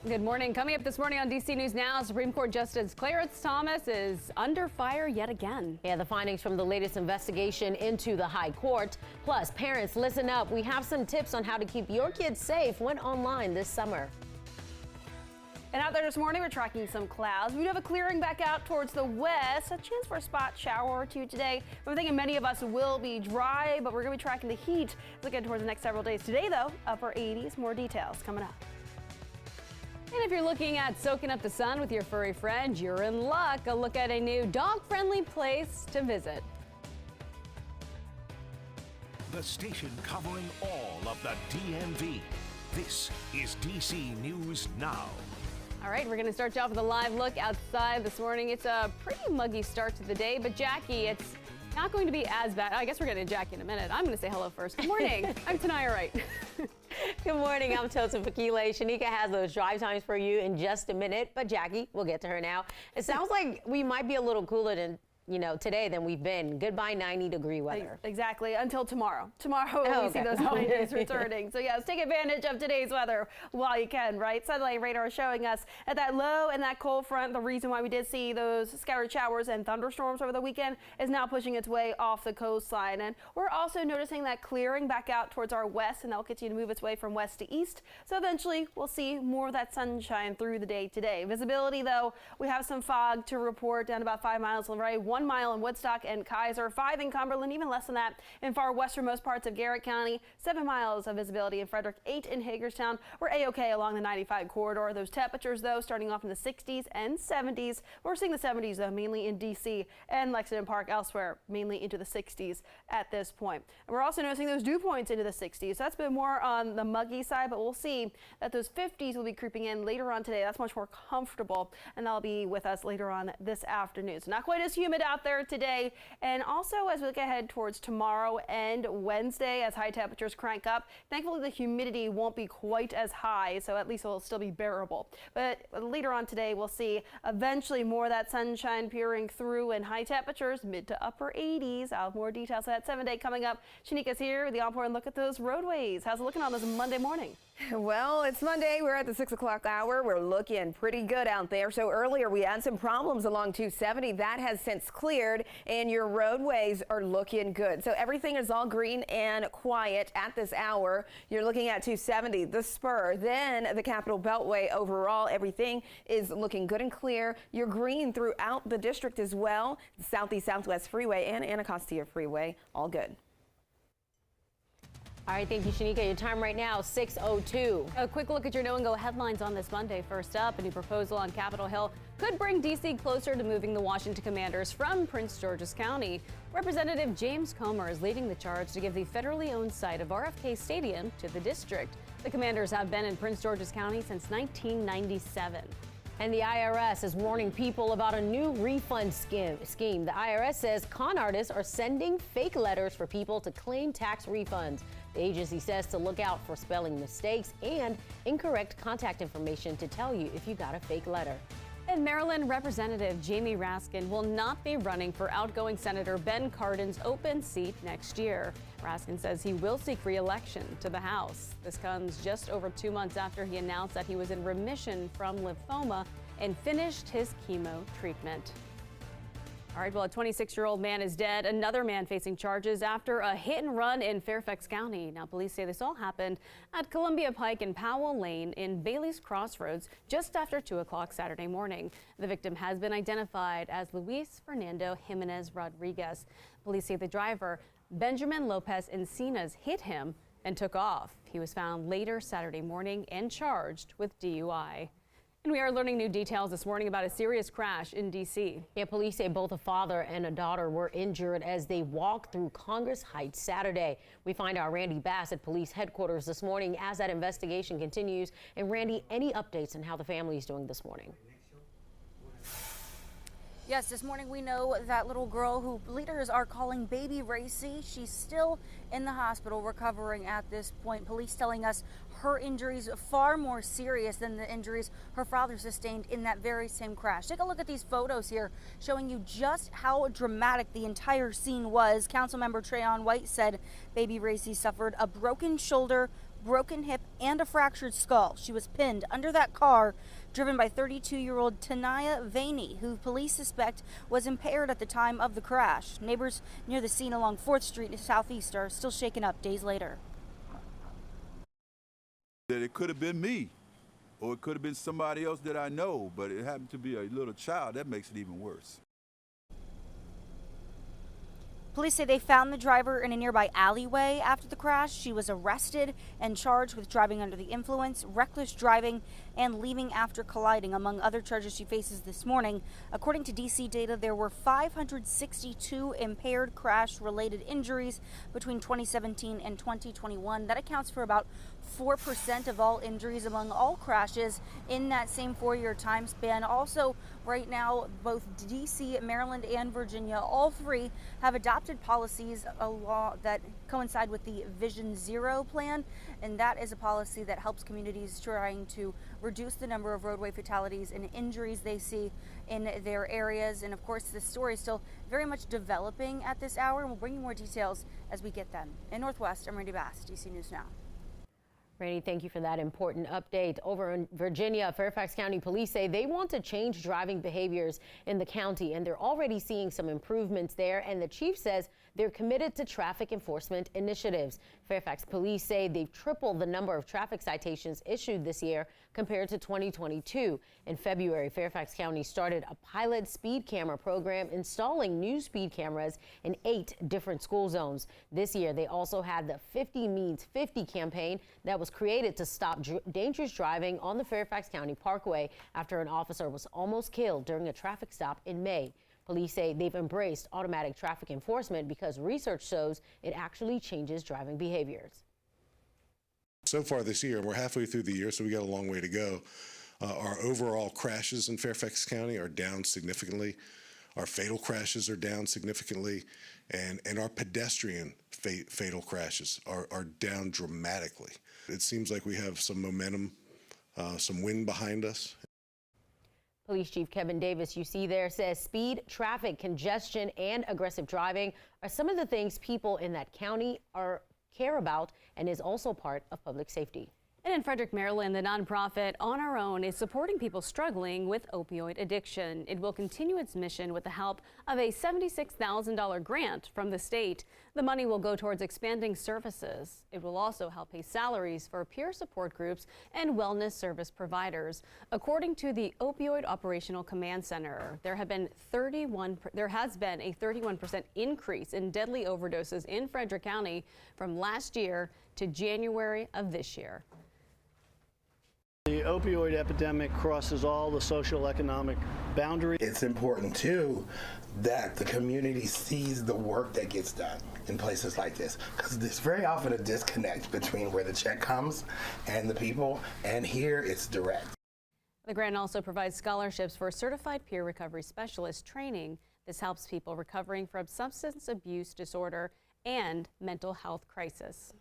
Good morning. Coming up this morning on DC News Now, Supreme Court Justice Clarence Thomas is under fire yet again. Yeah, the findings from the latest investigation into the high court. Plus, parents, listen up. We have some tips on how to keep your kids safe when online this summer. And out there this morning, we're tracking some clouds. We do have a clearing back out towards the west. A chance for a spot shower or two today. We're thinking many of us will be dry, but we're going to be tracking the heat looking towards the next several days. Today, though, upper 80s. More details coming up. And if you're looking at soaking up the sun with your furry friend, you're in luck. A look at a new dog-friendly place to visit. The station covering all of the DMV. This is DC News Now. All right, we're going to start you off with a live look outside this morning. It's a pretty muggy start to the day, but Jackie, it's not going to be as bad. I guess we're going to Jackie in a minute. I'm going to say hello first. Good morning. I'm Tanaya Wright. Good morning. I'm Tosin Fakile. Shanika has those drive times for you in just a minute, but Jackie, we'll get to her now. It sounds like we might be a little cooler than today than we've been. Goodbye 90-degree weather. Exactly, until tomorrow. Tomorrow we see those high days returning. So yes, take advantage of today's weather while you can, right? Satellite radar showing us at that low and that cold front, the reason why we did see those scattered showers and thunderstorms over the weekend is now pushing its way off the coastline. And we're also noticing that clearing back out towards our west, and that will continue to move its way from west to east. So eventually we'll see more of that sunshine through the day today. Visibility, though, we have some fog to report down about 5 miles on the right. 1 mile in Woodstock and Kaiser, 5 in Cumberland, even less than that in far westernmost parts of Garrett County, 7 miles of visibility in Frederick, 8 in Hagerstown. We're A-OK along the 95 corridor. Those temperatures, though, starting off in the 60s and 70s. We're seeing the 70s, though, mainly in D.C. and Lexington Park, elsewhere, mainly into the 60s at this point. And we're also noticing those dew points into the 60s. So that's been more on the muggy side, but we'll see that those 50s will be creeping in later on today. That's much more comfortable, and that'll be with us later on this afternoon. So not quite as humid out there today, and also as we look ahead towards tomorrow and Wednesday as high temperatures crank up, thankfully the humidity won't be quite as high, so at least it'll still be bearable. But later on today we'll see eventually more of that sunshine peering through and high temperatures mid to upper 80s. I'll have more details of that 7-day coming up. Shanika's here with the all-important look at those roadways. How's it looking on this Monday morning? Well, it's Monday. We're at the 6 o'clock hour. We're looking pretty good out there. So earlier we had some problems along 270. That has since cleared and your roadways are looking good. So everything is all green and quiet at this hour. You're looking at 270, the spur, then the Capitol Beltway. Overall, everything is looking good and clear. You're green throughout the district as well. The Southeast Southwest Freeway and Anacostia Freeway, all good. All right, thank you, Shanika. Your time right now, 6:02. A quick look at your Know and Go headlines on this Monday. First up, a new proposal on Capitol Hill could bring D.C. closer to moving the Washington Commanders from Prince George's County. Representative James Comer is leading the charge to give the federally owned site of RFK Stadium to the district. The Commanders have been in Prince George's County since 1997. And the IRS is warning people about a new refund scheme. The IRS says con artists are sending fake letters for people to claim tax refunds. The agency says to look out for spelling mistakes and incorrect contact information to tell you if you got a fake letter. And Maryland Representative Jamie Raskin will not be running for outgoing Senator Ben Cardin's open seat next year. Raskin says he will seek re-election to the House. This comes just over 2 months after he announced that he was in remission from lymphoma and finished his chemo treatment. All right, well, a 26-year-old man is dead. Another man facing charges after a hit and run in Fairfax County. Now, police say this all happened at Columbia Pike and Powell Lane in Bailey's Crossroads just after 2 o'clock Saturday morning. The victim has been identified as Luis Fernando Jimenez Rodriguez. Police say the driver, Benjamin Lopez Encinas, hit him and took off. He was found later Saturday morning and charged with DUI. And we are learning new details this morning about a serious crash in D.C. Yeah, police say both a father and a daughter were injured as they walked through Congress Heights Saturday. We find our Randy Bass at police headquarters this morning as that investigation continues. And Randy, any updates on how the family is doing this morning? Yes, this morning we know that little girl who leaders are calling Baby Racy. She's still in the hospital recovering at this point. Police telling us her injuries are far more serious than the injuries her father sustained in that very same crash. Take a look at these photos here showing you just how dramatic the entire scene was. Councilmember Trayon White said Baby Racy suffered a broken shoulder, broken hip, and a fractured skull. She was pinned under that car driven by 32-year-old Tanaya Vaney, who police suspect was impaired at the time of the crash. Neighbors near the scene along 4th Street Southeast are still shaken up days later. That it could have been me, or it could have been somebody else that I know, but it happened to be a little child. That makes it even worse. Police say they found the driver in a nearby alleyway after the crash. She was arrested and charged with driving under the influence, reckless driving, and leaving after colliding, among other charges she faces this morning. According to DC data, there were 562 impaired crash-related injuries between 2017 and 2021. That accounts for about 4% of all injuries among all crashes in that same 4-year time span. Also, right now, both DC, Maryland, and Virginia, all three have adopted policies, a law that coincide with the Vision Zero plan, and that is a policy that helps communities trying to reduce the number of roadway fatalities and injuries they see in their areas. And of course, this story is still very much developing at this hour, and we'll bring you more details as we get them. In Northwest, I'm Randy Bass, DC News Now. Randy, thank you for that important update. Over in Virginia, Fairfax County Police say they want to change driving behaviors in the county, and they're already seeing some improvements there. And the chief says they're committed to traffic enforcement initiatives. Fairfax Police say they've tripled the number of traffic citations issued this year compared to 2022. In February, Fairfax County started a pilot speed camera program installing new speed cameras in 8 different school zones. This year, they also had the 50 Means 50 campaign that was created to stop dangerous driving on the Fairfax County Parkway after an officer was almost killed during a traffic stop in May. Police say they've embraced automatic traffic enforcement because research shows it actually changes driving behaviors. So far this year, and we're halfway through the year, so we got a long way to go. Our overall crashes in Fairfax County are down significantly. Our fatal crashes are down significantly, and our pedestrian fatal crashes are down dramatically. It seems like we have some momentum, some wind behind us. Police Chief Kevin Davis, you see there, says speed, traffic, congestion, and aggressive driving are some of the things people in that county care about and is also part of public safety. And in Frederick, Maryland, the nonprofit On Our Own is supporting people struggling with opioid addiction. It will continue its mission with the help of a $76,000 grant from the state. The money will go towards expanding services. It will also help pay salaries for peer support groups and wellness service providers. According to the Opioid Operational Command Center, there has been a 31% increase in deadly overdoses in Frederick County from last year to January of this year. The opioid epidemic crosses all the social economic boundaries. It's important, too, that the community sees the work that gets done in places like this, because there's very often a disconnect between where the check comes and the people, and here it's direct. The grant also provides scholarships for certified peer recovery specialist training. This helps people recovering from substance abuse disorder and mental health crisis.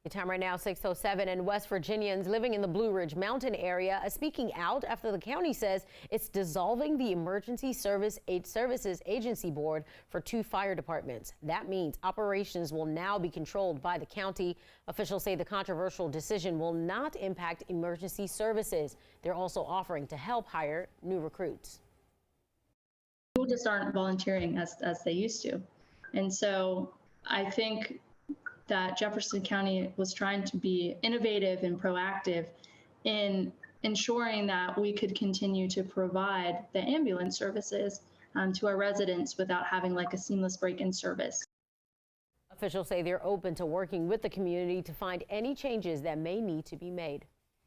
The time right now, 6:07, and West Virginians living in the Blue Ridge Mountain area are speaking out after the county says it's dissolving the Emergency Services Agency Board for 2 fire departments. That means operations will now be controlled by the county. Officials say the controversial decision will not impact emergency services. They're also offering to help hire new recruits. People just aren't volunteering as they used to. And so I think that Jefferson County was trying to be innovative and proactive in ensuring that we could continue to provide the ambulance services to our residents without having like a seamless break in service. Officials say they're open to working with the community to find any changes that may need to be made.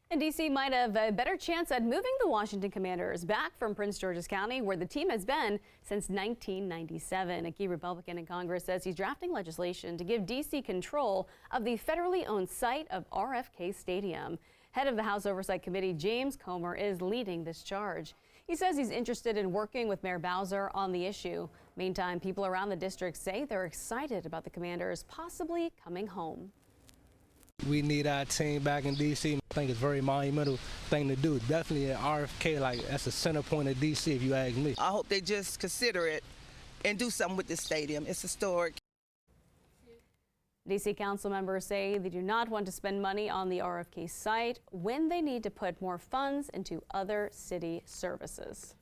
And D.C. might have a better chance at moving the Washington Commanders back from Prince George's County, where the team has been since 1997. A key Republican in Congress says he's drafting legislation to give D.C. control of the federally owned site of RFK Stadium. Head of the House Oversight Committee, James Comer, is leading this charge. He says he's interested in working with Mayor Bowser on the issue. Meantime, people around the district say they're excited about the Commanders possibly coming home. We need our team back in D.C. I think it's a very monumental thing to do. Definitely at RFK, that's the center point of D.C. if you ask me. I hope they just consider it and do something with this stadium. It's historic. D.C. council members say they do not want to spend money on the RFK site when they need to put more funds into other city services.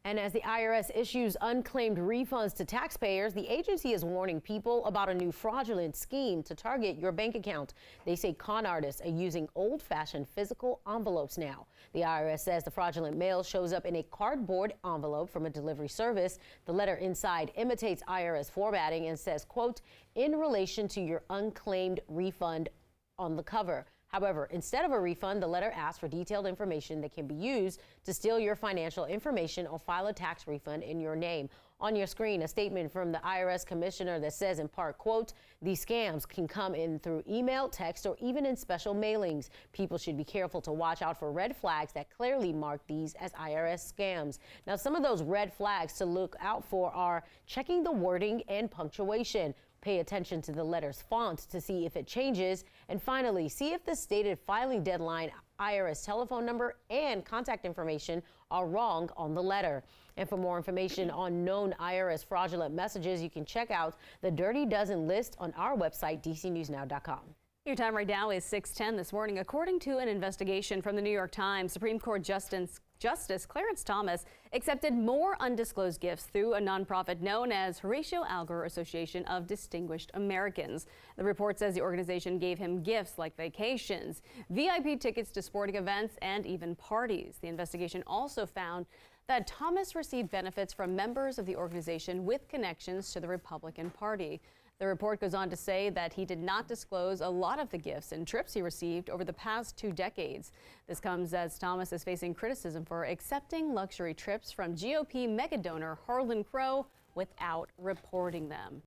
And as the IRS issues unclaimed refunds to taxpayers, the agency is warning people about a new fraudulent scheme to target your bank account. They say con artists are using old-fashioned physical envelopes now. The IRS says the fraudulent mail shows up in a cardboard envelope from a delivery service. The letter inside imitates IRS formatting and says, quote, "in relation to your unclaimed refund" on the cover. However, instead of a refund, the letter asks for detailed information that can be used to steal your financial information or file a tax refund in your name. On your screen, a statement from the IRS commissioner that says in part, quote, "these scams can come in through email, text, or even in special mailings. People should be careful to watch out for red flags that clearly mark these as IRS scams." Now, some of those red flags to look out for are checking the wording and punctuation. Pay attention to the letter's font to see if it changes. And finally, see if the stated filing deadline, IRS telephone number, and contact information are wrong on the letter. And for more information on known IRS fraudulent messages, you can check out the Dirty Dozen list on our website, dcnewsnow.com. Your time right now is 6:10 this morning. According to an investigation from the New York Times, Supreme Court Justice Clarence Thomas accepted more undisclosed gifts through a nonprofit known as Horatio Alger Association of Distinguished Americans. The report says the organization gave him gifts like vacations, VIP tickets to sporting events, and even parties. The investigation also found that Thomas received benefits from members of the organization with connections to the Republican Party. The report goes on to say that he did not disclose a lot of the gifts and trips he received over the past 2 decades. This comes as Thomas is facing criticism for accepting luxury trips from GOP megadonor Harlan Crow without reporting them.